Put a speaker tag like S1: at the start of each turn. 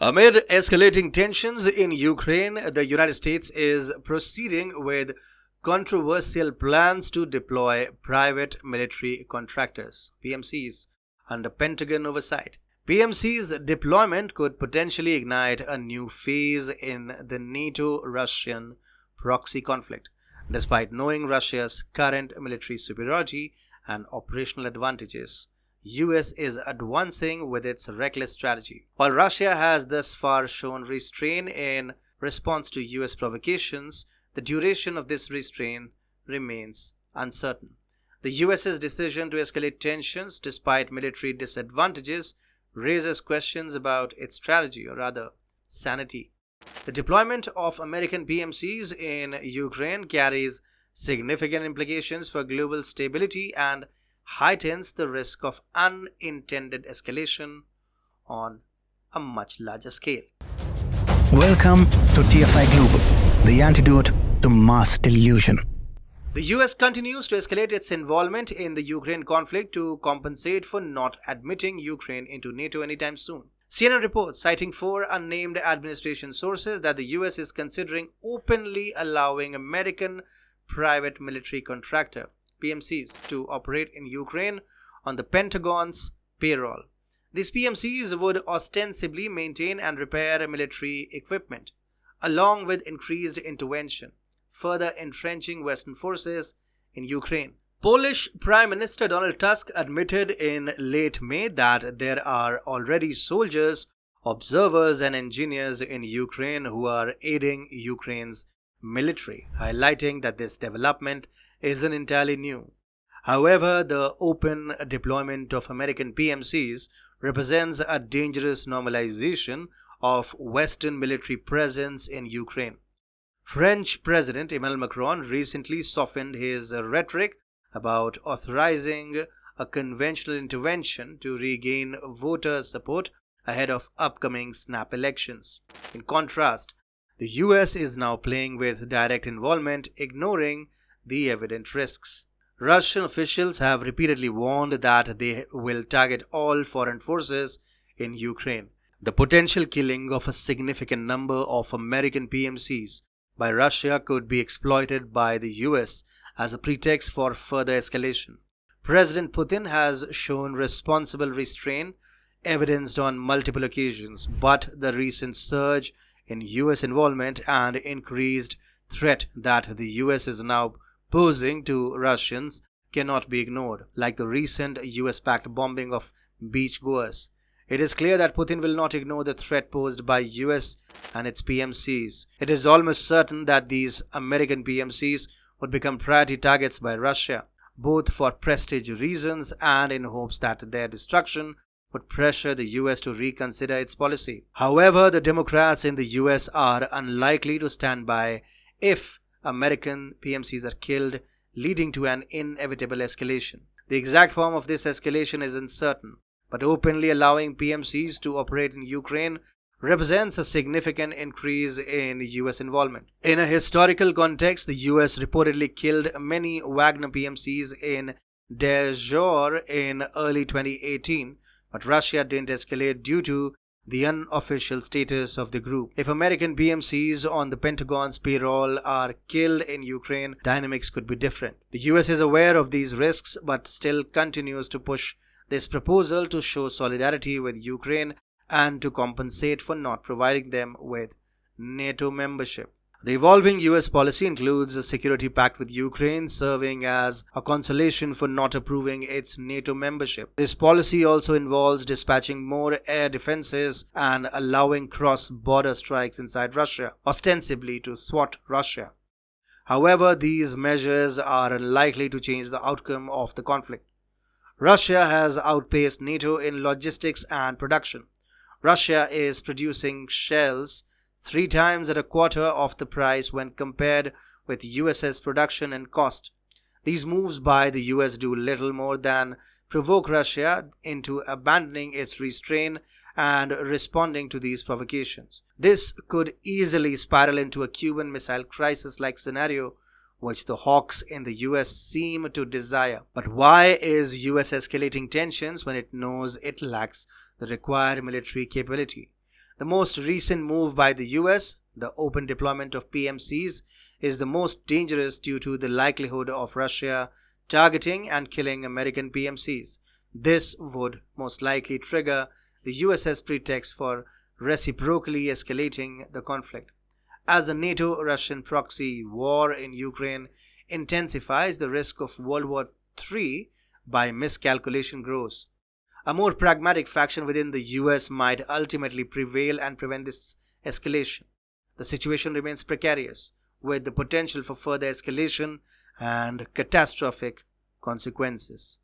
S1: Amid escalating tensions in Ukraine, the United States is proceeding with controversial plans to deploy private military contractors, PMCs, under Pentagon oversight. PMC's deployment could potentially ignite a new phase in the NATO-Russian proxy conflict, despite knowing Russia's current military superiority and operational advantages. US is advancing with its reckless strategy. While Russia has thus far shown restraint in response to US provocations, the duration of this restraint remains uncertain. The US's decision to escalate tensions despite military disadvantages raises questions about its strategy, or rather, sanity. The deployment of American PMCs in Ukraine carries significant implications for global stability and heightens the risk of unintended escalation on a much larger scale.
S2: Welcome to TFI Global, the antidote to mass delusion.
S1: The US continues to escalate its involvement in the Ukraine conflict to compensate for not admitting Ukraine into NATO anytime soon. CNN reports, citing four unnamed administration sources, that the US is considering openly allowing American private military contractor PMCs to operate in Ukraine on the Pentagon's payroll. These PMCs would ostensibly maintain and repair military equipment, along with increased intervention, further entrenching Western forces in Ukraine. Polish Prime Minister Donald Tusk admitted in late May that there are already soldiers, observers, and engineers in Ukraine who are aiding Ukraine's military, highlighting that this development isn't entirely new. However, the open deployment of American PMCs represents a dangerous normalization of Western military presence in Ukraine. French President Emmanuel Macron recently softened his rhetoric about authorizing a conventional intervention to regain voter support ahead of upcoming snap elections. In contrast, the US is now playing with direct involvement, ignoring the evident risks. Russian officials have repeatedly warned that they will target all foreign forces in Ukraine. The potential killing of a significant number of American PMCs by Russia could be exploited by the US as a pretext for further escalation. President Putin has shown responsible restraint, evidenced on multiple occasions, but the recent surge in US involvement and increased threat that the US is now posing to Russians cannot be ignored, like the recent US-backed bombing of beachgoers. It is clear that Putin will not ignore the threat posed by US and its PMCs. It is almost certain that these American PMCs would become priority targets by Russia, both for prestige reasons and in hopes that their destruction would pressure the US to reconsider its policy. However, the Democrats in the US are unlikely to stand by if American PMCs are killed, leading to an inevitable escalation. The exact form of this escalation is uncertain, but openly allowing PMCs to operate in Ukraine represents a significant increase in US involvement. In a historical context, the US reportedly killed many Wagner PMCs in Dezhor in early 2018, but Russia didn't escalate due to the unofficial status of the group. If American PMCs on the Pentagon's payroll are killed in Ukraine, dynamics could be different. The US is aware of these risks but still continues to push this proposal to show solidarity with Ukraine and to compensate for not providing them with NATO membership. The evolving US policy includes a security pact with Ukraine, serving as a consolation for not approving its NATO membership. This policy also involves dispatching more air defenses and allowing cross-border strikes inside Russia, ostensibly to thwart Russia. However, these measures are unlikely to change the outcome of the conflict. Russia has outpaced NATO in logistics and production. Russia is producing shells 3 times at a quarter of the price when compared with US's production and cost. These moves by the US do little more than provoke Russia into abandoning its restraint and responding to these provocations. This could easily spiral into a Cuban Missile Crisis-like scenario, which the hawks in the US seem to desire. But why is US escalating tensions when it knows it lacks the required military capability? The most recent move by the US, the open deployment of PMCs, is the most dangerous due to the likelihood of Russia targeting and killing American PMCs. This would most likely trigger the US's pretext for reciprocally escalating the conflict. As the NATO-Russian proxy war in Ukraine intensifies, the risk of World War III by miscalculation grows. A more pragmatic faction within the US might ultimately prevail and prevent this escalation. The situation remains precarious, with the potential for further escalation and catastrophic consequences.